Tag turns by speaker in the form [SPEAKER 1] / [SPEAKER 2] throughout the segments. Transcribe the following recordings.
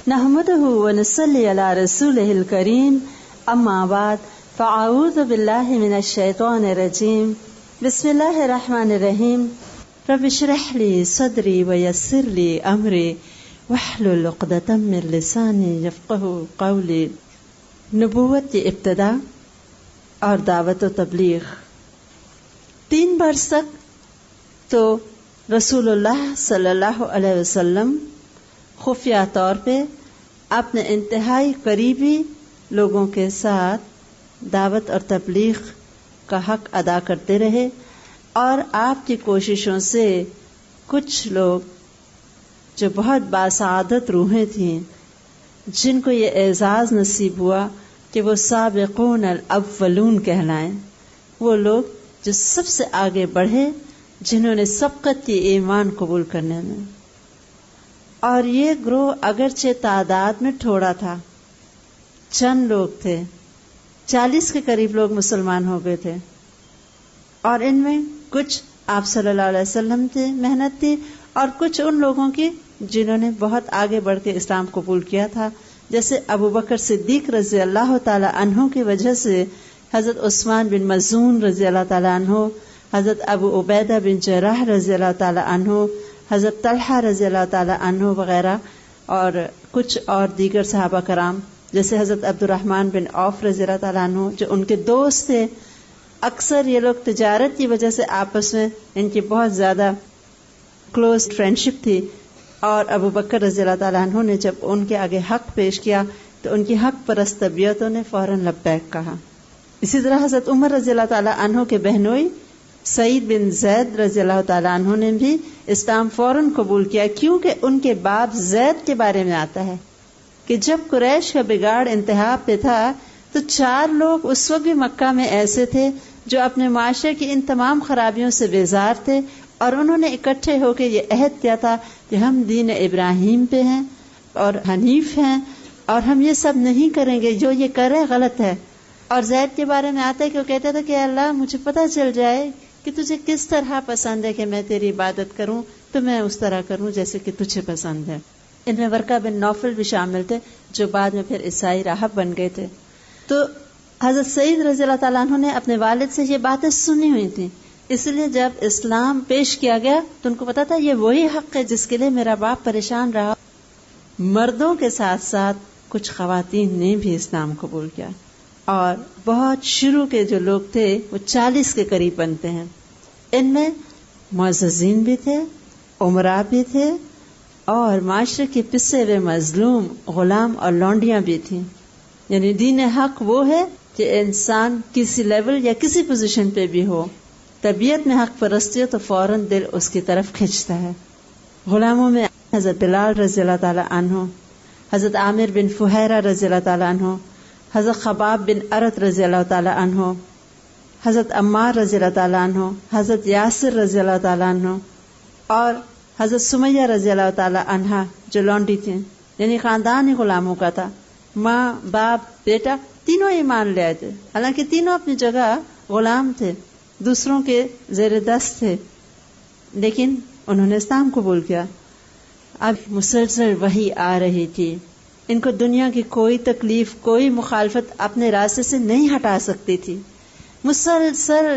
[SPEAKER 1] نحمده ونصلي على رسوله الكريم اما بعد فاعوذ بالله من الشيطان الرجيم بسم الله الرحمن الرحيم رب اشرح لي صدري ويسر لي امري واحلل عقدة من لساني يفقهوا قولي. نبوت کی ابتدا اور دعوت و تبلیغ. 3 برس تک تو رسول اللہ صلی اللہ علیہ وسلم خفیہ طور پہ اپنے انتہائی قریبی لوگوں کے ساتھ دعوت اور تبلیغ کا حق ادا کرتے رہے، اور آپ کی کوششوں سے کچھ لوگ جو بہت باسعادت روحیں تھیں، جن کو یہ اعزاز نصیب ہوا کہ وہ سابقون الاولون کہلائیں، وہ لوگ جو سب سے آگے بڑھے، جنہوں نے سبقت کی ایمان قبول کرنے میں. اور یہ گروہ اگرچہ تعداد میں تھوڑا تھا، چند لوگ تھے، 40 کے قریب لوگ مسلمان ہو گئے تھے، اور ان میں کچھ آپ صلی اللہ علیہ وسلم کی محنت تھی، اور کچھ ان لوگوں کی جنہوں نے بہت آگے بڑھ کے اسلام قبول کیا تھا، جیسے ابو بکر صدیق رضی اللہ تعالی عنہ کی وجہ سے حضرت عثمان بن مظعون رضی اللہ تعالی عنہ، حضرت ابو عبیدہ بن جراح رضی اللہ تعالی عنہ، حضرت طلحہ رضی اللہ تعالی عنہ وغیرہ، اور کچھ اور دیگر صحابہ کرام جیسے حضرت عبد الرحمن بن عوف رضی اللہ تعالی عنہ جو ان کے دوست تھے. اکثر یہ لوگ تجارت کی وجہ سے آپس میں ان کی بہت زیادہ کلوز فرینڈشپ تھی، اور ابو بکر رضی اللہ تعالی عنہ نے جب ان کے آگے حق پیش کیا تو ان کی حق پرست طبیعتوں نے فوراً لبیک کہا. اسی طرح حضرت عمر رضی اللہ تعالی عنہ کے بہنوئی سعید بن زید رضی اللہ تعالی عنہ نے بھی اسلام فوراً قبول کیا، کیونکہ ان کے باپ زید کے بارے میں آتا ہے کہ جب قریش کا بگاڑ انتہا پہ تھا تو 4 لوگ اس وقت بھی مکہ میں ایسے تھے جو اپنے معاشرے کی ان تمام خرابیوں سے بیزار تھے، اور انہوں نے اکٹھے ہو کے یہ عہد کیا تھا کہ ہم دین ابراہیم پہ ہیں اور حنیف ہیں، اور ہم یہ سب نہیں کریں گے، جو یہ کرے غلط ہے. اور زید کے بارے میں آتا ہے کہ وہ کہتا تھا کہ اللہ مجھے پتہ چل جائے کہ تجھے کس طرح پسند ہے کہ میں تیری عبادت کروں تو میں اس طرح کروں جیسے کہ تجھے پسند ہے. ان میں ورقہ بن نوفل بھی شامل تھے جو بعد میں پھر عیسائی راہب بن گئے تھے. تو حضرت سعید رضی اللہ تعالیٰ عنہ نے اپنے والد سے یہ باتیں سنی ہوئی تھیں، اس لیے جب اسلام پیش کیا گیا تو ان کو پتا تھا یہ وہی حق ہے جس کے لیے میرا باپ پریشان رہا. مردوں کے ساتھ ساتھ کچھ خواتین نے بھی اسلام قبول کیا، اور بہت شروع کے جو لوگ تھے وہ 40 کے قریب بنتے ہیں. ان میں معززین بھی تھے، امراء بھی تھے، اور معاشرے کے پسے ہوئے مظلوم غلام اور لونڈیاں بھی تھیں. یعنی دین حق وہ ہے کہ انسان کسی لیول یا کسی پوزیشن پہ بھی ہو، طبیعت میں حق پرستی ہو تو فوراً دل اس کی طرف کھنچتا ہے. غلاموں میں حضرت بلال رضی اللہ تعالی عنہ، حضرت عامر بن فہیرہ رضی اللہ تعالی عنہ، حضرت خباب بن ارت رضی اللہ تعالی عنہ، حضرت عمار رضی اللہ تعالی عنہ، حضرت یاسر رضی اللہ تعالی عنہ، اور حضرت سمیہ رضی اللہ تعالی عنہ جو لونڈی تھیں. یعنی خاندان ہی غلاموں کا تھا، ماں باپ بیٹا تینوں ایمان لے آئے تھے، حالانکہ تینوں اپنی جگہ غلام تھے، دوسروں کے زیر دست تھے، لیکن انہوں نے اسلام قبول کیا. اب مسلسل وحی آ رہی تھی، ان کو دنیا کی کوئی تکلیف، کوئی مخالفت اپنے راستے سے نہیں ہٹا سکتی تھی. مسلسل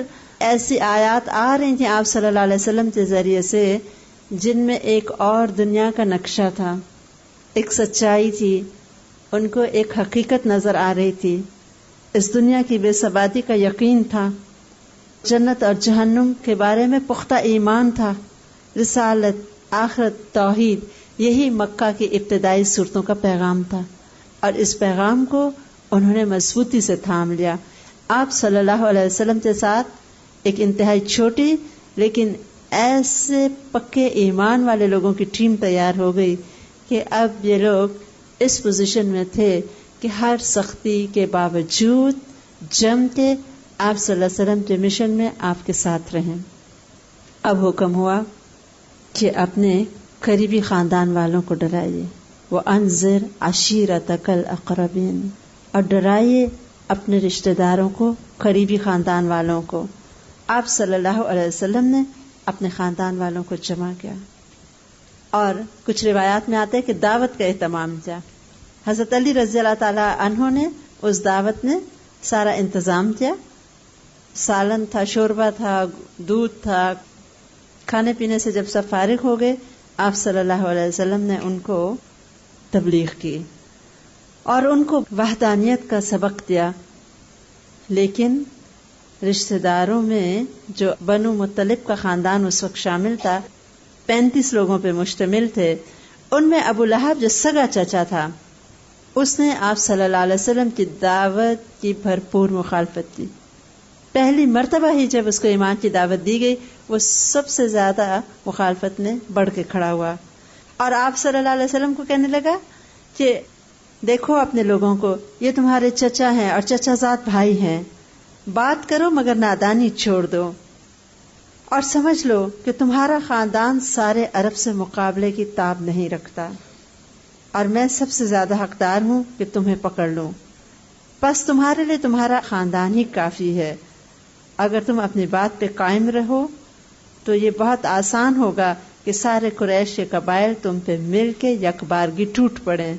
[SPEAKER 1] ایسی آیات آ رہی تھیں آپ صلی اللہ علیہ وسلم کے ذریعے سے جن میں ایک اور دنیا کا نقشہ تھا، ایک سچائی تھی، ان کو ایک حقیقت نظر آ رہی تھی. اس دنیا کی بے ثباتی کا یقین تھا، جنت اور جہنم کے بارے میں پختہ ایمان تھا، رسالت، آخرت، توحید، یہی مکہ کی ابتدائی صورتوں کا پیغام تھا، اور اس پیغام کو انہوں نے مضبوطی سے تھام لیا. آپ صلی اللہ علیہ وسلم کے ساتھ ایک انتہائی چھوٹی لیکن ایسے پکے ایمان والے لوگوں کی ٹیم تیار ہو گئی کہ اب یہ لوگ اس پوزیشن میں تھے کہ ہر سختی کے باوجود جم کے آپ صلی اللہ علیہ وسلم کے مشن میں آپ کے ساتھ رہیں. اب حکم ہوا کہ اپنے قریبی خاندان والوں کو ڈرائیے، وَأَنذِرْ عَشِيرَتَكَ الْأَقْرَبِينَ، اور ڈرائیے اپنے رشتہ داروں کو، قریبی خاندان والوں کو. آپ صلی اللہ علیہ وسلم نے اپنے خاندان والوں کو جمع کیا، اور کچھ روایات میں آتا ہے کہ دعوت کا اہتمام کیا حضرت علی رضی اللہ تعالی عنہ نے اس دعوت میں سارا انتظام کیا، سالن تھا، شوربہ تھا، دودھ تھا، کھانے پینے سے جب سب فارغ ہو گئے آپ صلی اللہ علیہ وسلم نے ان کو تبلیغ کی اور ان کو وحدانیت کا سبق دیا. لیکن رشتہ داروں میں جو بنو مطلب کا خاندان اس وقت شامل تھا، 35 لوگوں پہ مشتمل تھے، ان میں ابو لہب جو سگا چچا تھا اس نے آپ صلی اللہ علیہ وسلم کی دعوت کی بھرپور مخالفت کی. پہلی مرتبہ ہی جب اس کو ایمان کی دعوت دی گئی وہ سب سے زیادہ مخالفت میں بڑھ کے کھڑا ہوا اور آپ صلی اللہ علیہ وسلم کو کہنے لگا کہ دیکھو اپنے لوگوں کو، یہ تمہارے چچا ہیں اور چچا زاد بھائی ہیں، بات کرو مگر نادانی چھوڑ دو اور سمجھ لو کہ تمہارا خاندان سارے عرب سے مقابلے کی تاب نہیں رکھتا اور میں سب سے زیادہ حقدار ہوں کہ تمہیں پکڑ لوں، بس تمہارے لیے تمہارا خاندان ہی کافی ہے. اگر تم اپنی بات پہ قائم رہو تو یہ بہت آسان ہوگا کہ سارے قریش کے قبائل تم پہ مل کے یکبارگی ٹوٹ پڑیں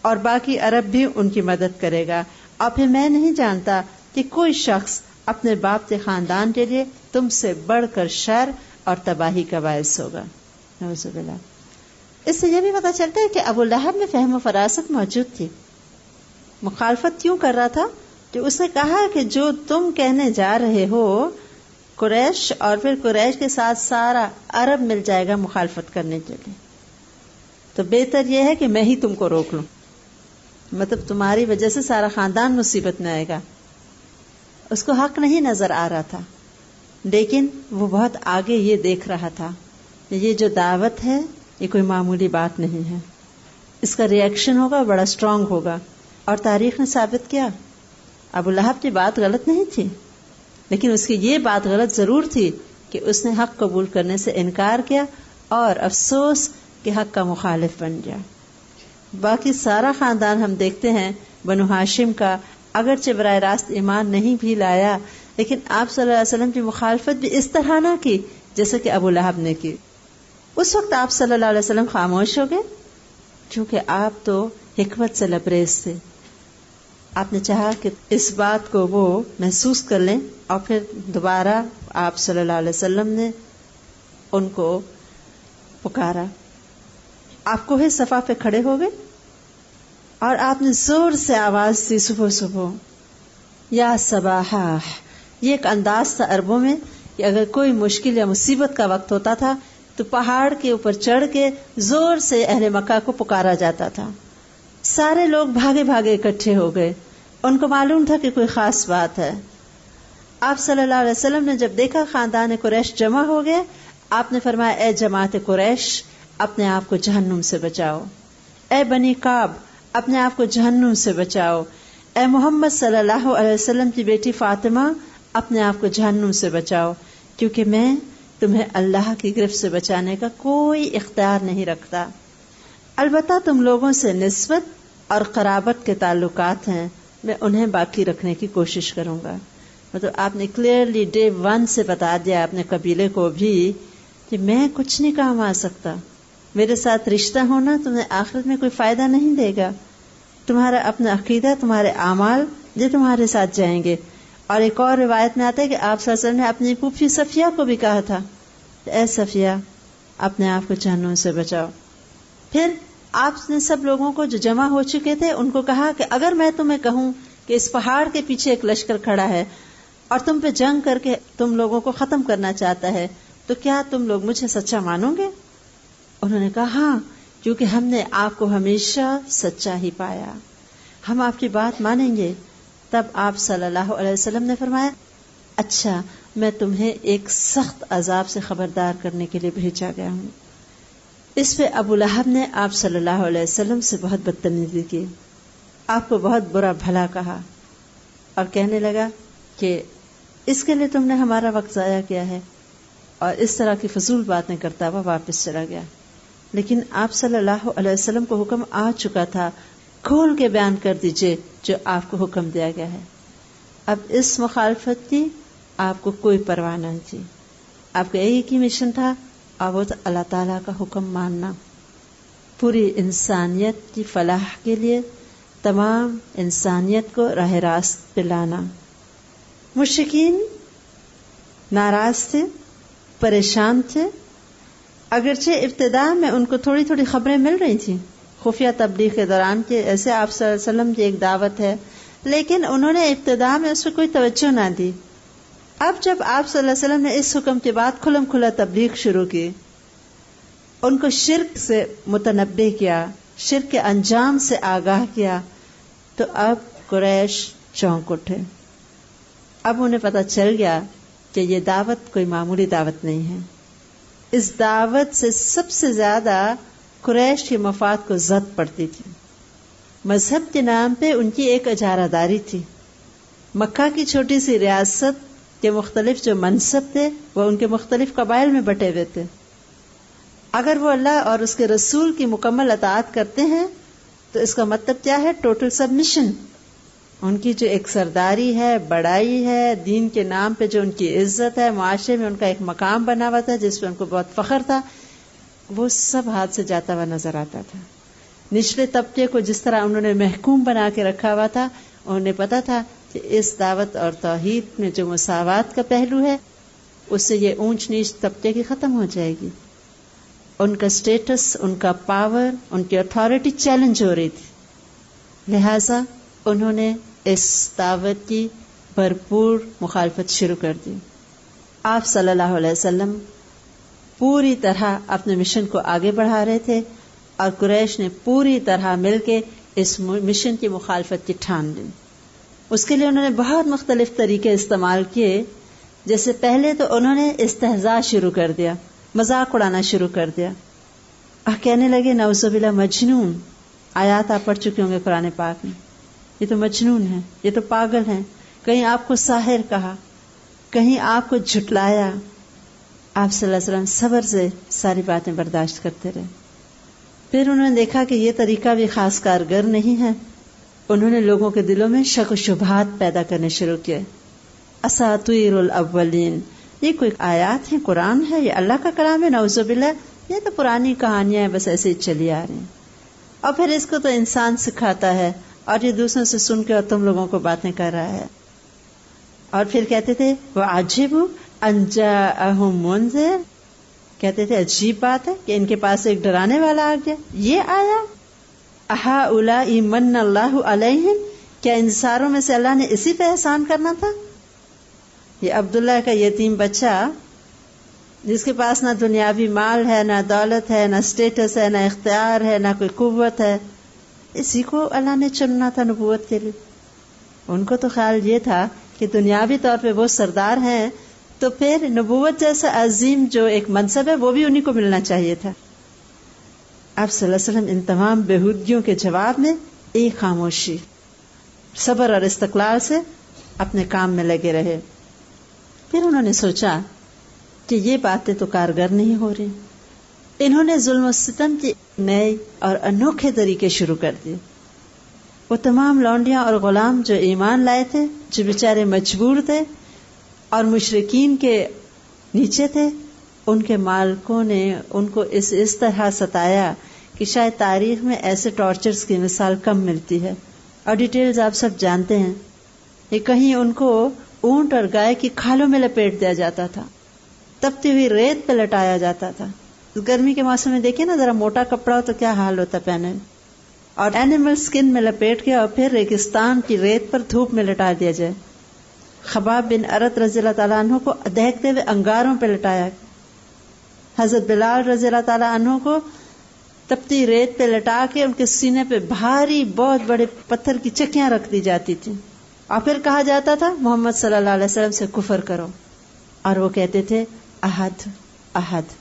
[SPEAKER 1] اور باقی عرب بھی ان کی مدد کرے گا. اور پھر میں نہیں جانتا کہ کوئی شخص اپنے باپ کے خاندان کے لیے تم سے بڑھ کر شر اور تباہی کا باعث ہوگا. نعوذ باللہ. اس سے یہ بھی پتہ چلتا ہے کہ ابو لہب میں فہم و فراست موجود تھی. مخالفت کیوں کر رہا تھا؟ کہ اس نے کہا کہ جو تم کہنے جا رہے ہو قریش اور پھر قریش کے ساتھ سارا عرب مل جائے گا مخالفت کرنے کے لیے، تو بہتر یہ ہے کہ میں ہی تم کو روک لوں، مطلب تمہاری وجہ سے سارا خاندان مصیبت میں آئے گا. اس کو حق نہیں نظر آ رہا تھا، لیکن وہ بہت آگے یہ دیکھ رہا تھا کہ یہ جو دعوت ہے یہ کوئی معمولی بات نہیں ہے، اس کا ری ایکشن ہوگا بڑا اسٹرانگ ہوگا. اور تاریخ نے ثابت کیا ابو لہب کی بات غلط نہیں تھی، لیکن اس کی یہ بات غلط ضرور تھی کہ اس نے حق قبول کرنے سے انکار کیا اور افسوس کہ حق کا مخالف بن گیا. باقی سارا خاندان ہم دیکھتے ہیں بنو ہاشم کا اگرچہ براہ راست ایمان نہیں بھی لایا، لیکن آپ صلی اللہ علیہ وسلم کی مخالفت بھی اس طرح نہ کی جیسے کہ ابو لہب نے کی. اس وقت آپ صلی اللہ علیہ وسلم خاموش ہو گئے کیونکہ آپ تو حکمت سے لبریز تھے. آپ نے چاہا کہ اس بات کو وہ محسوس کر لیں اور پھر دوبارہ آپ صلی اللہ علیہ وسلم نے ان کو پکارا. آپ کوہ صفا پہ کھڑے ہو گئے اور آپ نے زور سے آواز دی صبح صبح یا صباحا. یہ ایک انداز تھا عربوں میں کہ اگر کوئی مشکل یا مصیبت کا وقت ہوتا تھا تو پہاڑ کے اوپر چڑھ کے زور سے اہل مکہ کو پکارا جاتا تھا. سارے لوگ بھاگے بھاگے اکٹھے ہو گئے، ان کو معلوم تھا کہ کوئی خاص بات ہے. آپ صلی اللہ علیہ وسلم نے جب دیکھا خاندان قریش جمع ہو گئے، آپ نے فرمایا اے جماعت قریش اپنے آپ کو جہنم سے بچاؤ، اے بنی کعب اپنے آپ کو جہنم سے بچاؤ، اے محمد صلی اللہ علیہ وسلم کی بیٹی فاطمہ اپنے آپ کو جہنم سے بچاؤ، کیونکہ میں تمہیں اللہ کی گرفت سے بچانے کا کوئی اختیار نہیں رکھتا. البتہ تم لوگوں سے نسبت اور قرابت کے تعلقات ہیں، میں انہیں باقی رکھنے کی کوشش کروں گا. مطلب آپ نے کلیئرلی ڈے 1 سے بتا دیا اپنے قبیلے کو بھی کہ میں کچھ نہیں کام آ سکتا، میرے ساتھ رشتہ ہونا تمہیں آخرت میں کوئی فائدہ نہیں دے گا، تمہارا اپنا عقیدہ، تمہارے اعمال یہ تمہارے ساتھ جائیں گے. اور ایک اور روایت میں آتا ہے کہ آپ صلی اللہ علیہ وسلم نے اپنی پھوپھی صفیہ کو بھی کہا تھا اے صفیہ اپنے آپ کو جہنم سے بچاؤ. پھر آپ نے سب لوگوں کو جو جمع ہو چکے تھے ان کو کہا کہ اگر میں تمہیں کہوں کہ اس پہاڑ کے پیچھے ایک لشکر کھڑا ہے اور تم پہ جنگ کر کے تم لوگوں کو ختم کرنا چاہتا ہے تو کیا تم لوگ مجھے سچا مانو گے؟ انہوں نے کہا ہاں، کیونکہ ہم نے آپ کو ہمیشہ سچا ہی پایا، ہم آپ کی بات مانیں گے. تب آپ صلی اللہ علیہ وسلم نے فرمایا اچھا میں تمہیں ایک سخت عذاب سے خبردار کرنے کے لیے بھیجا گیا ہوں. اس پہ ابو لہب نے آپ صلی اللہ علیہ وسلم سے بہت بدتمیزی کی، آپ کو بہت برا بھلا کہا اور کہنے لگا کہ اس کے لیے تم نے ہمارا وقت ضائع کیا ہے، اور اس طرح کی فضول باتیں کرتا ہوا واپس چلا گیا. لیکن آپ صلی اللہ علیہ وسلم کو حکم آ چکا تھا، کھول کے بیان کر دیجئے جو آپ کو حکم دیا گیا ہے. اب اس مخالفت کی آپ کو کوئی پرواہ نہیں تھی، آپ کا ایک ہی مشن تھا اور وہ اللہ تعالیٰ کا حکم ماننا، پوری انسانیت کی فلاح کے لیے تمام انسانیت کو راہ راست پہ لانا۔ مشرکین ناراض تھے، پریشان تھے، اگرچہ ابتدا میں ان کو تھوڑی تھوڑی خبریں مل رہی تھیں خفیہ تبلیغ کے دوران کہ ایسے آپ صلی اللہ علیہ وسلم کی ایک دعوت ہے، لیکن انہوں نے ابتدا میں اس پہ کوئی توجہ نہ دی۔ اب جب آپ صلی اللہ علیہ وسلم نے اس حکم کے بعد کھلم کھلا تبلیغ شروع کی، ان کو شرک سے متنبہ کیا، شرک کے انجام سے آگاہ کیا، تو اب قریش چونک اٹھے۔ اب انہیں پتہ چل گیا کہ یہ دعوت کوئی معمولی دعوت نہیں ہے۔ اس دعوت سے سب سے زیادہ قریش کے مفاد کو زد پڑتی تھی۔ مذہب کے نام پہ ان کی ایک اجارہ داری تھی۔ مکہ کی چھوٹی سی ریاست کے مختلف جو منصب تھے وہ ان کے مختلف قبائل میں بٹے ہوئے تھے۔ اگر وہ اللہ اور اس کے رسول کی مکمل اطاعت کرتے ہیں تو اس کا مطلب کیا ہے؟ Total submission. ان کی جو ایک سرداری ہے، بڑائی ہے، دین کے نام پہ جو ان کی عزت ہے، معاشرے میں ان کا ایک مقام بنا ہوا تھا جس پہ ان کو بہت فخر تھا، وہ سب ہاتھ سے جاتا ہوا نظر آتا تھا۔ نچلے طبقے کو جس طرح انہوں نے محکوم بنا کے رکھا ہوا تھا، انہیں پتا تھا کہ اس دعوت اور توحید میں جو مساوات کا پہلو ہے اس سے یہ اونچ نیچ طبقے کی ختم ہو جائے گی۔ ان کا سٹیٹس، ان کا پاور، ان کی اتھارٹی چیلنج ہو رہی تھی، لہذا انہوں نے اس دعوت کی بھرپور مخالفت شروع کر دی۔ آپ صلی اللہ علیہ وسلم پوری طرح اپنے مشن کو آگے بڑھا رہے تھے اور قریش نے پوری طرح مل کے اس مشن کی مخالفت کی ٹھان لی۔ اس کے لیے انہوں نے بہت مختلف طریقے استعمال کیے۔ جیسے پہلے تو انہوں نے استہزاء شروع کر دیا، مذاق اڑانا شروع کر دیا اور کہنے لگے نعوذ باللہ مجنون۔ آیات آپ پڑھ چکے ہوں گے قرآن پاک میں، یہ تو مجنون ہے، یہ تو پاگل ہیں، کہیں آپ کو ساحر کہا، کہیں آپ کو جھٹلایا۔ آپ صلی اللہ علیہ وسلم صبر سے ساری باتیں برداشت کرتے رہے۔ پھر انہوں نے دیکھا کہ یہ طریقہ بھی خاص کارگر نہیں ہے، انہوں نے لوگوں کے دلوں میں شک و شبہات پیدا کرنے شروع کیے۔ اساطیر الاولین، یہ کوئی آیات ہیں، قرآن ہے، یہ اللہ کا کلام ہے؟ نعوذ باللہ، یہ تو پرانی کہانیاں ہیں، بس ایسے ہی چلی آ رہی ہیں۔ اور پھر اس کو تو انسان سکھاتا ہے اور یہ دوسروں سے سن کے اور تم لوگوں کو باتیں کر رہا ہے۔ اور پھر کہتے تھے وَعَجِبُوا أَن جَاءَهُم مُنذِرٌ، کہتے تھے عجیب بات ہے کہ ان کے پاس ایک ڈرانے والا آ گیا۔ یہ آیا أَهَٰؤُلَاءِ مَنَّ اللَّهُ عَلَيْهِمْ، کیا ان ساروں میں سے اللہ نے اسی پہ احسان کرنا تھا؟ یہ عبداللہ کا یتیم بچہ جس کے پاس نہ دنیاوی مال ہے، نہ دولت ہے، نہ سٹیٹس ہے، نہ اختیار ہے، نہ کوئی قوت ہے، اسی کو اللہ نے چننا تھا نبوت کے لیے۔ ان کو تو خیال یہ تھا کہ دنیاوی طور پہ وہ سردار ہیں تو پھر نبوت جیسا عظیم جو ایک منصب ہے وہ بھی انہی کو ملنا چاہیے تھا۔ آپ صلی اللہ علیہ وسلم ان تمام بےہودگیوں کے جواب میں ایک خاموشی، صبر اور استقلال سے اپنے کام میں لگے رہے۔ پھر انہوں نے سوچا کہ یہ باتیں تو کارگر نہیں ہو رہی، انہوں نے ظلم و ستم کے نئے اور انوکھے طریقے شروع کر دیے۔ وہ تمام لونڈیاں اور غلام جو ایمان لائے تھے، جو بیچارے مجبور تھے اور مشرکین کے نیچے تھے، ان کے مالکوں نے ان کو اس طرح ستایا کہ شاید تاریخ میں ایسے ٹارچرز کی مثال کم ملتی ہے، اور ڈیٹیلز آپ سب جانتے ہیں۔ یہ کہیں ان کو اونٹ اور گائے کی کھالوں میں لپیٹ دیا جاتا تھا، تپتی ہوئی ریت پہ لٹایا جاتا تھا۔ گرمی کے موسم میں دیکھیں نا، ذرا موٹا کپڑا ہو تو کیا حال ہوتا پہنے، اور اینیمل سکن میں لپیٹ کے اور پھر ریگستان کی ریت پر دھوپ میں لٹا دیا جائے۔ خباب بن ارت رضی اللہ تعالیٰ عنہ کو دہکتے ہوئے انگاروں پہ لٹایا، حضرت بلال رضی اللہ تعالیٰ عنہ کو تپتی ریت پہ لٹا کے ان کے سینے پہ بھاری بہت بڑے پتھر کی چکیاں رکھ دی جاتی تھی، اور پھر کہا جاتا تھا محمد صلی اللہ علیہ وسلم سے کفر کرو، اور وہ کہتے تھے احد احد۔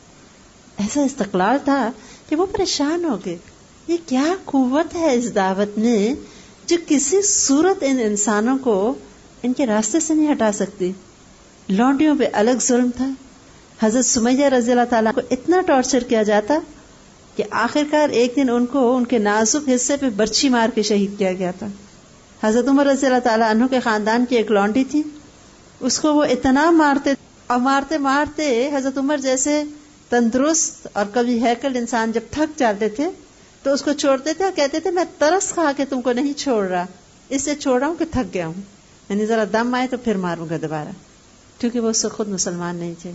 [SPEAKER 1] ایسا استقلال تھا کہ وہ پریشان ہو گئے، یہ کیا قوت ہے اس دعوت میں جو کسی صورت ان انسانوں کو ان کے راستے سے نہیں ہٹا سکتی۔ لونڈیوں پہ الگ ظلم تھا، حضرت سمیہ رضی اللہ تعالیٰ کو اتنا ٹارچر کیا جاتا کہ آخرکار ایک دن ان کو ان کے نازک حصے پہ برچھی مار کے شہید کیا گیا تھا۔ حضرت عمر رضی اللہ تعالیٰ عنہ کے خاندان کی ایک لونڈی تھی، اس کو وہ اتنا مارتے اور مارتے مارتے حضرت عمر جیسے تندرست اور کبھی ہیکل انسان جب تھک جاتے تھے تو اس کو چھوڑتے تھے اور کہتے تھے میں ترس کھا کے تم کو نہیں چھوڑ رہا، اس سے چھوڑ رہا ہوں کہ تھک گیا ہوں، یعنی ذرا دم آئے تو پھر ماروں گا دوبارہ، کیونکہ وہ اس سے خود مسلمان نہیں تھے.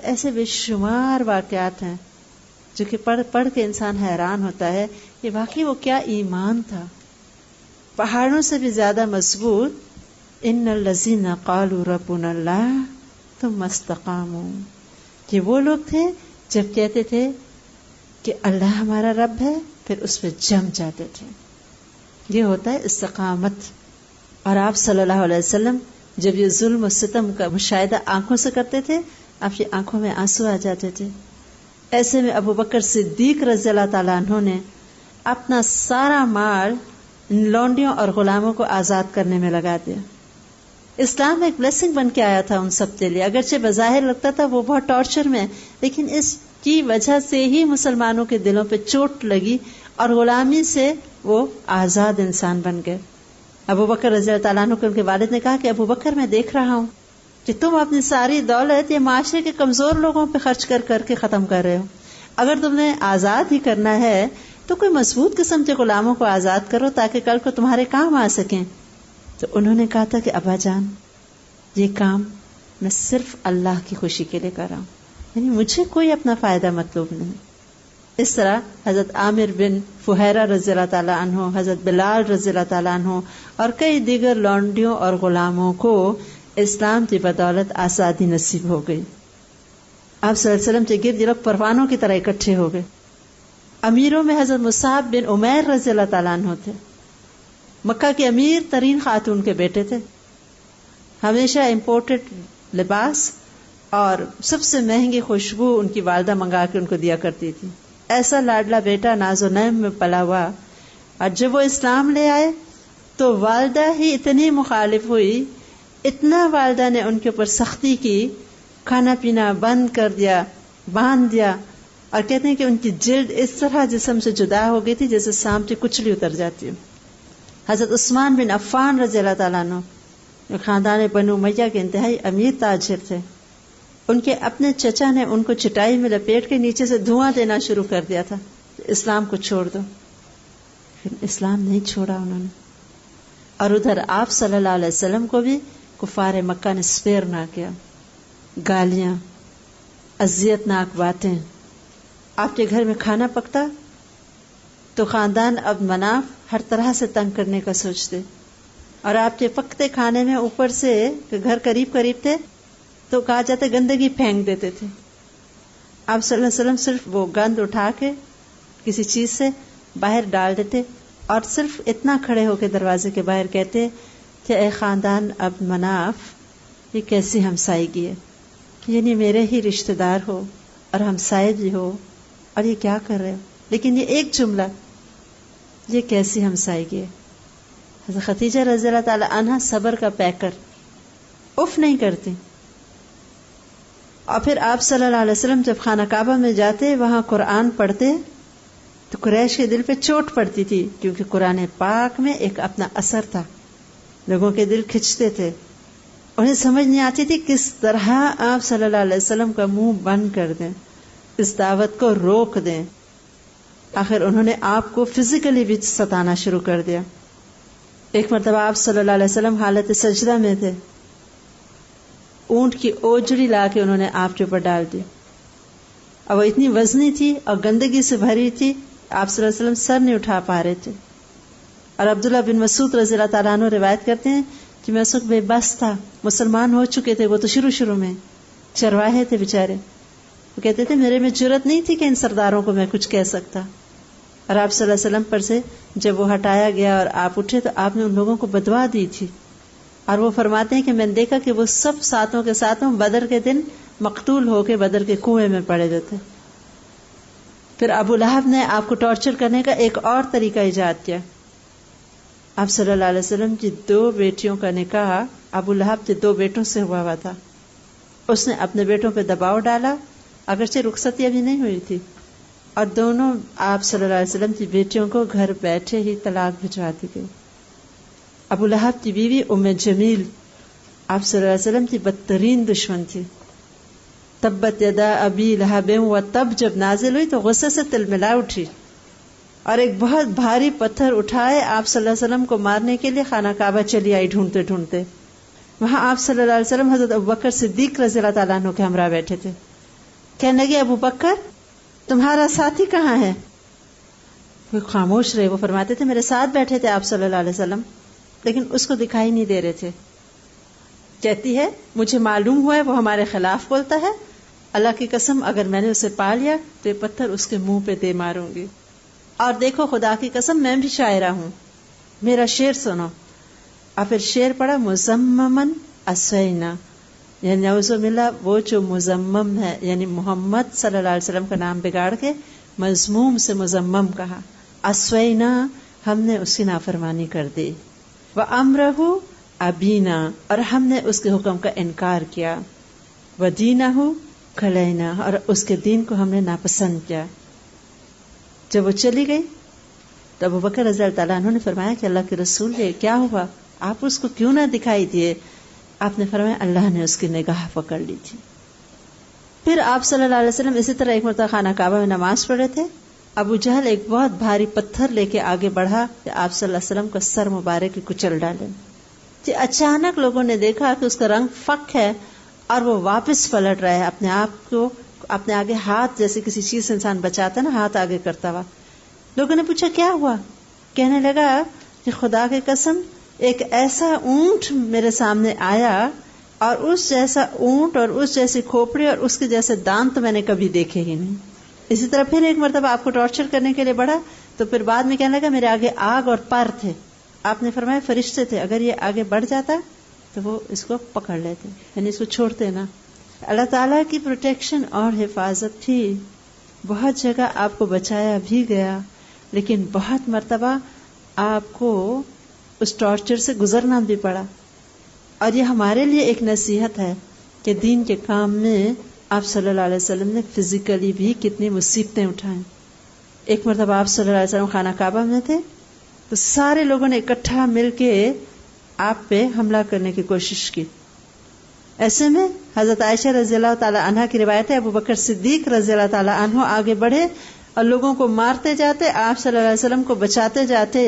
[SPEAKER 1] ایسے بے شمار واقعات ہیں جو کہ پڑھ کے انسان حیران ہوتا ہے کہ واقعی وہ کیا ایمان تھا. پہاڑوں سے بھی زیادہ مضبوط. ان الذین قالوا ربنا اللہ ثم استقاموا، کہ وہ لوگ تھے جب کہتے تھے کہ اللہ ہمارا رب ہے پھر اس پہ جم جاتے تھے. یہ ہوتا ہے استقامت. اور آپ صلی اللہ علیہ وسلم جب یہ ظلم و ستم کا مشاہدہ آنکھوں سے کرتے تھے آپ کی آنکھوں میں آنسو آ جاتے تھے. ایسے میں ابو بکر صدیق رضی اللہ تعالیٰ عنہ نے اپنا سارا مال لونڈیوں اور غلاموں کو آزاد کرنے میں لگا دیا. اسلام ایک بلیسنگ بن کے آیا تھا ان سب کے لیے، اگرچہ بظاہر لگتا تھا وہ بہت ٹارچر میں، لیکن اس کی وجہ سے ہی مسلمانوں کے دلوں پہ چوٹ لگی اور غلامی سے وہ آزاد انسان بن گئے. ابو بکر رضی اللہ تعالیٰ عنہ کے ان کے والد نے کہا کہ ابو بکر میں دیکھ رہا ہوں کہ تم اپنی ساری دولت یہ معاشرے کے کمزور لوگوں پہ خرچ کر کے ختم کر رہے ہو. اگر تم نے آزاد ہی کرنا ہے تو کوئی مضبوط قسم کے غلاموں کو آزاد کرو تاکہ کل کو تمہارے کام آ سکیں. تو انہوں نے کہا تھا کہ ابا جان یہ کام میں صرف اللہ کی خوشی کے لیے کر رہا ہوں، یعنی مجھے کوئی اپنا فائدہ مطلوب نہیں. اس طرح حضرت عامر بن فہیرہ رضی اللہ تعالیٰ عنہ، حضرت بلال رضی اللہ تعالیٰ عنہ اور کئی دیگر لونڈیوں اور غلاموں کو اسلام کی بدولت آزادی نصیب ہو گئی. آپ صلی اللہ علیہ وسلم کے گرد یہ لوگ پروانوں کی طرح اکٹھے ہو گئے. امیروں میں حضرت مصعب بن عمیر رضی اللہ تعالیٰ عنہ تھے. مکہ کے امیر ترین خاتون کے بیٹے تھے. ہمیشہ امپورٹڈ لباس اور سب سے مہنگی خوشبو ان کی والدہ منگا کے ان کو دیا کرتی تھی. ایسا لاڈلا بیٹا ناز و نعم میں پلا ہوا، اور جب وہ اسلام لے آئے تو والدہ ہی اتنی مخالف ہوئی، اتنا والدہ نے ان کے اوپر سختی کی، کھانا پینا بند کر دیا، باندھ دیا، اور کہتے ہیں کہ ان کی جلد اس طرح جسم سے جدا ہو گئی تھی جیسے سانپ کی کچلی اتر جاتی ہے. حضرت عثمان بن عفان رضی اللہ تعالیٰ عنہ خاندان بنو امیہ کے انتہائی امیر تاجر تھے. ان کے اپنے چچا نے ان کو چٹائی میں لپیٹ کے نیچے سے دھواں دینا شروع کر دیا تھا، اسلام کو چھوڑ دو. پھر اسلام نہیں چھوڑا انہوں نے. اور ادھر آپ صلی اللہ علیہ وسلم کو بھی کفار مکہ نے سپیر نہ کیا. گالیاں، اذیت ناک باتیں. آپ کے گھر میں کھانا پکتا تو خاندان اب مناف ہر طرح سے تنگ کرنے کا سوچتے، اور آپ کے پکتے کھانے میں اوپر سے گھر قریب تھے تو کہا جاتا گندگی پھینک دیتے تھے. آپ صلی اللہ علیہ وسلم صرف وہ گند اٹھا کے کسی چیز سے باہر ڈال دیتے اور صرف اتنا کھڑے ہو کے دروازے کے باہر کہتے کہ اے خاندان اب مناف یہ کیسی ہمسائیگی ہے، یعنی میرے ہی رشتہ دار ہو اور ہمسائے بھی ہو اور یہ کیا کر رہے ہو. لیکن یہ ایک جملہ، یہ کیسی ہمسائیگی ہے. حضرت خدیجہ رضی اللہ تعالی عنہا صبر کا پیکر، اف نہیں کرتی. اور پھر آپ صلی اللہ علیہ وسلم جب خانہ کعبہ میں جاتے وہاں قرآن پڑھتے تو قریش کے دل پہ چوٹ پڑتی تھی، کیونکہ قرآن پاک میں ایک اپنا اثر تھا، لوگوں کے دل کھنچتے تھے. انہیں سمجھ نہیں آتی تھی کس طرح آپ صلی اللہ علیہ وسلم کا منہ بند کر دیں، اس دعوت کو روک دیں. آخر انہوں نے آپ کو فزیکلی بھی ستانا شروع کر دیا. ایک مرتبہ آپ صلی اللہ علیہ وسلم حالت سجدہ میں تھے، اونٹ کی اوجڑی لا کے انہوں نے آپ کے اوپر ڈال دی، اور وہ اتنی وزنی تھی اور گندگی سے بھری تھی آپ صلی اللہ علیہ وسلم سر نہیں اٹھا پا رہے تھے. اور عبداللہ بن مسعود رضی اللہ تعالیٰ عنہ روایت کرتے ہیں کہ میں اس وقت بے بس تھا، مسلمان ہو چکے تھے وہ تو شروع میں چرواہے تھے بیچارے. وہ کہتے تھے میرے میں جرت نہیں تھی کہ ان سرداروں کو میں کچھ کہہ سکتا. اور آپ صلی اللہ علیہ وسلم پر سے جب وہ ہٹایا گیا اور آپ اٹھے تو آپ نے ان لوگوں کو بدوا دی تھی. اور وہ فرماتے ہیں کہ میں نے دیکھا کہ وہ سب ساتھوں کے ساتھوں بدر کے دن مقتول ہو کے بدر کے کنویں میں پڑے دیتے. پھر ابو لہب نے آپ کو ٹارچر کرنے کا ایک اور طریقہ ایجاد کیا. آپ صلی اللہ علیہ وسلم کی 2 بیٹیوں کا نکاح ابو لہب کے 2 بیٹوں سے ہوا تھا. اس نے اپنے بیٹوں پہ دباؤ ڈالا، اگرچہ رخصتی ابھی نہیں ہوئی تھی، اور دونوں آپ صلی اللہ علیہ وسلم کی بیٹیوں کو گھر بیٹھے ہی طلاق بھجوا دی گئی. ابو لہب کی بیوی ام جمیل آپ صلی اللہ علیہ وسلم کی بدترین دشمن تھی. تبت یدا ابی لہب و تب جب نازل ہوئی تو غصے سے تلملا اٹھی اور ایک بہت بھاری پتھر اٹھائے آپ صلی اللہ علیہ وسلم کو مارنے کے لیے خانہ کعبہ چلی آئی ڈھونڈتے ڈھونڈتے. وہاں آپ صلی اللہ علیہ وسلم حضرت ابوبکر صدیق رضی اللہ تعالیٰ عنہ کے ہمراہ بیٹھے تھے. کہنے لگے ابوبکر تمہارا ساتھی کہاں ہے؟ وہ خاموش رہے. وہ فرماتے تھے میرے ساتھ بیٹھے تھے آپ صلی اللہ علیہ وسلم، لیکن اس کو دکھائی نہیں دے رہے تھے. کہتی ہے مجھے معلوم ہوا ہے وہ ہمارے خلاف بولتا ہے، اللہ کی قسم اگر میں نے اسے پا لیا تو یہ پتھر اس کے منہ پہ دے ماروں گی. اور دیکھو خدا کی قسم میں بھی شاعرہ ہوں، میرا شعر سنو. اور پھر شعر پڑا مزممن اسوینا، یعنی نعوذ باللہ وہ جو مزمم ہے، یعنی محمد صلی اللہ علیہ وسلم کا نام بگاڑ کے مذموم سے مزمم کہا. اسوینا ہم نے اس کی نافرمانی کر دی. وَأَمْرَهُ ابینا اور ہم نے اس کے حکم کا انکار کیا. وَدِينَهُ کھلینا اور اس کے دین کو ہم نے ناپسند کیا. جب وہ چلی گئی تو ابوبکر رضی اللہ تعالیٰ عنہ نے فرمایا کہ اللہ کے رسول یہ کیا ہوا، آپ اس کو کیوں نہ دکھائی دیے؟ آپ نے فرمایا اللہ نے اس کی نگاہ پکڑ لی تھی. پھر آپ صلی اللہ علیہ وسلم اسی طرح ایک مرتبہ خانہ کعبہ میں نماز پڑھ رہے تھے. ابو جہل ایک بہت بھاری پتھر لے کے آگے بڑھا کہ آپ صلی اللہ علیہ وسلم کا سر مبارک کی کچل ڈالے. اچانک لوگوں نے دیکھا کہ اس کا رنگ فک ہے اور وہ واپس پلٹ رہا ہے، اپنے آپ کو اپنے آگے ہاتھ، جیسے کسی چیز سے انسان بچاتا نا، ہاتھ آگے کرتا ہوا. لوگوں نے پوچھا کیا ہوا؟ کہنے لگا کہ خدا کی قسم ایک ایسا اونٹ میرے سامنے آیا اور اس جیسا اونٹ اور اس جیسی کھوپڑی اور اس کے جیسے دانت تو میں نے کبھی دیکھے ہی نہیں. اسی طرح پھر ایک مرتبہ آپ کو ٹارچر کرنے کے لیے بڑھا تو پھر بعد میں کہنے لگا میرے آگے آگ اور پر تھے. آپ نے فرمایا فرشتے تھے، اگر یہ آگے بڑھ جاتا تو وہ اس کو پکڑ لیتے، یعنی اس کو چھوڑتے نا. اللہ تعالیٰ کی پروٹیکشن اور حفاظت تھی. بہت جگہ آپ کو بچایا بھی گیا، لیکن بہت مرتبہ آپ کو اس ٹارچر سے گزرنا بھی پڑا. اور یہ ہمارے لیے ایک نصیحت ہے کہ دین کے کام میں آپ صلی اللہ علیہ وسلم نے فزیکلی بھی کتنی مصیبتیں اٹھائیں. ایک مرتبہ آپ صلی اللہ علیہ وسلم خانہ کعبہ میں تھے تو سارے لوگوں نے اکٹھا مل کے آپ پہ حملہ کرنے کی کوشش کی. ایسے میں حضرت عائشہ رضی اللہ تعالی عنہ کی روایت ہے، ابو بکر صدیق رضی اللہ تعالی عنہ آگے بڑھے اور لوگوں کو مارتے جاتے، آپ صلی اللہ علیہ وسلم کو بچاتے جاتے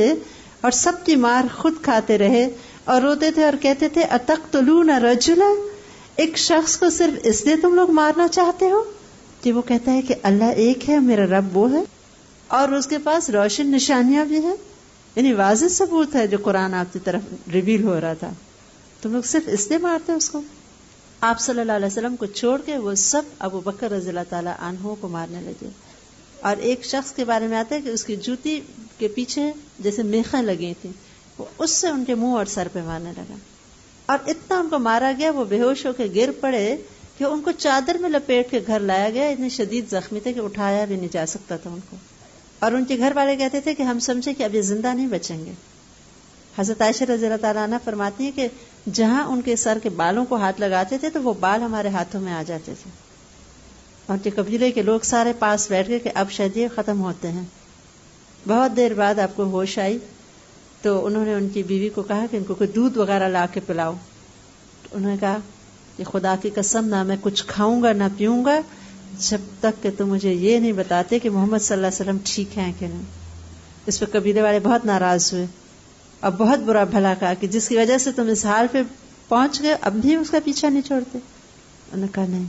[SPEAKER 1] اور سب کی مار خود کھاتے رہے اور روتے تھے اور کہتے تھے اتقتلون رجلا، ایک شخص کو صرف اس لیے تم لوگ مارنا چاہتے ہو کہ وہ کہتا ہے کہ اللہ ایک ہے، میرا رب وہ ہے، اور اس کے پاس روشن نشانیاں بھی ہیں، یعنی واضح ثبوت ہے جو قرآن آپ کی طرف ریویل ہو رہا تھا. تم لوگ صرف اس لیے مارتے اس کو. آپ صلی اللہ علیہ وسلم کو چھوڑ کے وہ سب ابو بکر رضی اللہ تعالی عنہ کو مارنے لگے. اور ایک شخص کے بارے میں آتا ہے کہ اس کی جوتی کے پیچھے جیسے میخیں لگی تھیں، وہ اس سے ان کے منہ اور سر پہ مارنے لگا. اور اتنا ان کو مارا گیا وہ بے ہوش ہو کے گر پڑے کہ ان کو چادر میں لپیٹ کے گھر لایا گیا. اتنے شدید زخمی تھے کہ اٹھایا بھی نہیں جا سکتا تھا ان کو. اور ان کے گھر والے کہتے تھے کہ ہم سمجھے کہ اب یہ زندہ نہیں بچیں گے. حضرت عائشہ رضی اللہ تعالیٰ عنہ فرماتی ہیں کہ جہاں ان کے سر کے بالوں کو ہاتھ لگاتے تھے تو وہ بال ہمارے ہاتھوں میں آ جاتے تھے. اور کہ قبیلے کے لوگ سارے پاس بیٹھ گئے کہ اب شاید یہ ختم ہوتے ہیں. بہت دیر بعد آپ کو ہوش آئی تو انہوں نے ان کی بیوی کو کہا کہ ان کو کوئی دودھ وغیرہ لا کے پلاؤ. تو انہوں نے کہا کہ خدا کی قسم نہ میں کچھ کھاؤں گا نہ پیوں گا جب تک کہ تم مجھے یہ نہیں بتاتے کہ محمد صلی اللہ علیہ وسلم ٹھیک ہیں کہ نہیں. اس پہ قبیلے والے بہت ناراض ہوئے اور بہت برا بھلا کہا کہ جس کی وجہ سے تم اس حال پہ پہنچ گئے اب بھی اس کا پیچھا نہیں چھوڑتے. انہوں نے کہا نہیں.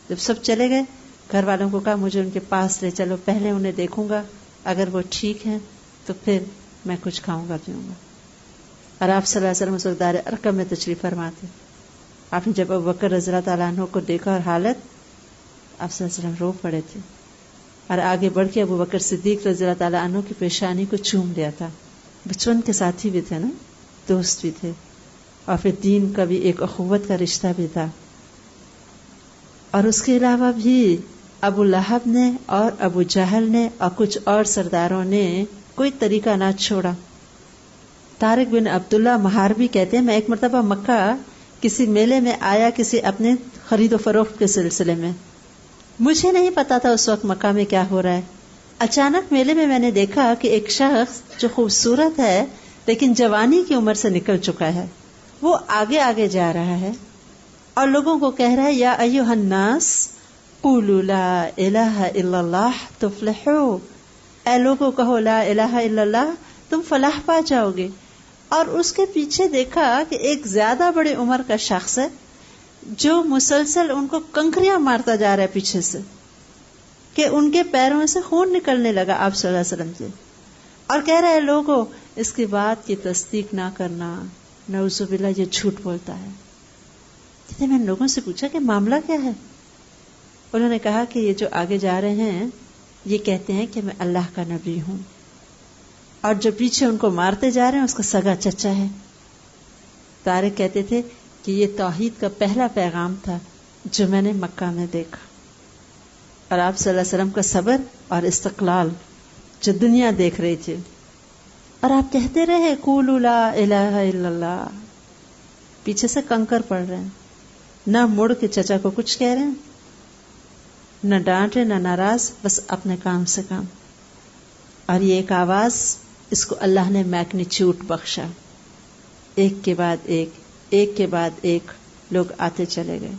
[SPEAKER 1] جب سب چلے گئے گھر والوں کو کہا مجھے ان کے پاس لے چلو، پہلے انہیں دیکھوں گا، اگر وہ ٹھیک ہیں تو پھر میں کچھ کھاؤں گا پیوں گا. اور آپ صلی اللہ علیہ وسلم اس وقت دار ارقم میں تشریف فرما تھے. آپ نے جب ابوبکر رضی اللہ تعالیٰ عنہ کو دیکھا اور حالت، آپ صلی اللہ علیہ وسلم رو پڑے تھے اور آگے بڑھ کے ابوبکر صدیق رضی اللہ تعالیٰ عنہ کی پیشانی کو چوم لیا تھا. بچپن کے ساتھی بھی تھے نا، دوست بھی تھے، اور پھر دین کا بھی ایک اخوت کا رشتہ بھی تھا. اور اس کے علاوہ بھی ابو لہب نے اور ابو جہل نے اور کچھ اور سرداروں نے کوئی طریقہ نہ چھوڑا. طارق بن عبداللہ محاربی کہتے ہیں میں ایک مرتبہ مکہ کسی میلے میں آیا کسی اپنے خرید و فروخت کے سلسلے میں. مجھے نہیں پتا تھا اس وقت مکہ میں کیا ہو رہا ہے. اچانک میلے میں نے دیکھا کہ ایک شخص جو خوبصورت ہے لیکن جوانی کی عمر سے نکل چکا ہے، وہ آگے آگے جا رہا ہے اور لوگوں کو کہہ رہا ہے یا ایھا الناس قولوا لا الہ الا اللہ تفلحوا، اے لوگوں کہو لا الہ الا اللہ تم فلاح پا جاؤ گے. اور اس کے پیچھے دیکھا کہ ایک زیادہ بڑی عمر کا شخص ہے جو مسلسل ان کو کنکریاں مارتا جا رہا ہے پیچھے سے کہ ان کے پیروں سے خون نکلنے لگا آپ صلی اللہ علیہ وسلم سے, اور کہہ رہے لوگوں اس کی بات کی تصدیق نہ کرنا, نعوذ باللہ یہ جھوٹ بولتا ہے. میں نے لوگوں سے پوچھا کہ معاملہ کیا ہے؟ انہوں نے کہا کہ یہ جو آگے جا رہے ہیں یہ کہتے ہیں کہ میں اللہ کا نبی ہوں, اور جو پیچھے ان کو مارتے جا رہے ہیں اس کا سگا چچا ہے. طارق کہتے تھے کہ یہ توحید کا پہلا پیغام تھا جو میں نے مکہ میں دیکھا, اور آپ صلی اللہ علیہ وسلم کا صبر اور استقلال جو دنیا دیکھ رہی تھی. اور آپ کہتے رہے قولوا لا الہ الا اللہ, پیچھے سے کنکر پڑ رہے ہیں, نہ مڑ کے چچا کو کچھ کہہ رہے ہیں, نہ ڈانٹ رہے نہ ناراض, بس اپنے کام سے کام. اور یہ ایک آواز, اس کو اللہ نے میگنیچیوڈ بخشا, ایک کے بعد ایک, ایک کے بعد ایک لوگ آتے چلے گئے.